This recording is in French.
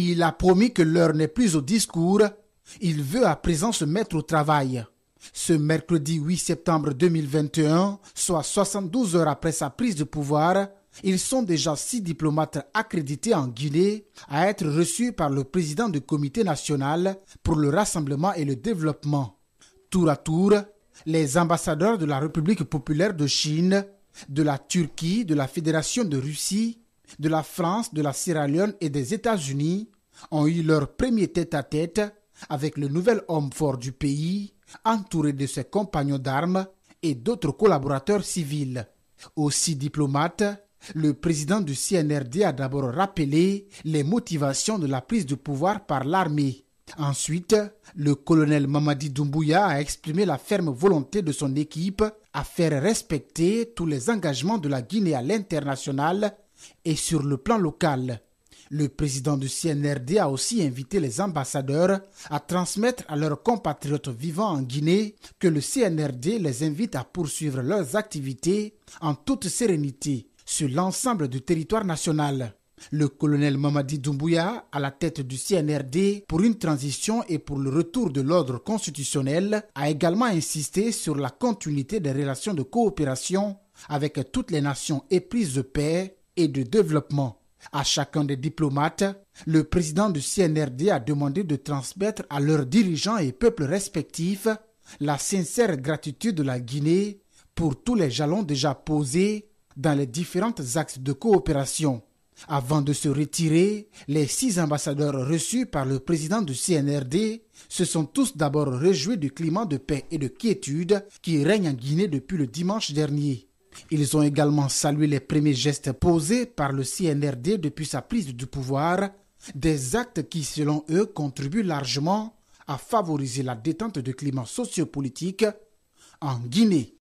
Il a promis que l'heure n'est plus au discours. Il veut à présent se mettre au travail. Ce mercredi 8 septembre 2021, soit 72 heures après sa prise de pouvoir, ils sont déjà 6 diplomates accrédités en Guinée à être reçus par le président du comité national pour le rassemblement et le développement. Tour à tour, les ambassadeurs de la République populaire de Chine, de la Turquie, de la Fédération de Russie, de la France, de la Sierra Leone et des États-Unis ont eu leur premier tête-à-tête avec le nouvel homme fort du pays, entouré de ses compagnons d'armes et d'autres collaborateurs civils. Aussi diplomate, le président du CNRD a d'abord rappelé les motivations de la prise de pouvoir par l'armée. Ensuite, le colonel Mamadi Doumbouya a exprimé la ferme volonté de son équipe à faire respecter tous les engagements de la Guinée à l'international et sur le plan local. Le président du CNRD a aussi invité les ambassadeurs à transmettre à leurs compatriotes vivant en Guinée que le CNRD les invite à poursuivre leurs activités en toute sérénité sur l'ensemble du territoire national. Le colonel Mamadi Doumbouya, à la tête du CNRD pour une transition et pour le retour de l'ordre constitutionnel, a également insisté sur la continuité des relations de coopération avec toutes les nations éprises de paix et de développement. À chacun des diplomates, le président du CNRD a demandé de transmettre à leurs dirigeants et peuples respectifs la sincère gratitude de la Guinée pour tous les jalons déjà posés dans les différents axes de coopération. Avant de se retirer, les 6 ambassadeurs reçus par le président du CNRD se sont tous d'abord réjouis du climat de paix et de quiétude qui règne en Guinée depuis le dimanche dernier. Ils ont également salué les premiers gestes posés par le CNRD depuis sa prise du pouvoir, des actes qui, selon eux, contribuent largement à favoriser la détente du climat sociopolitique en Guinée.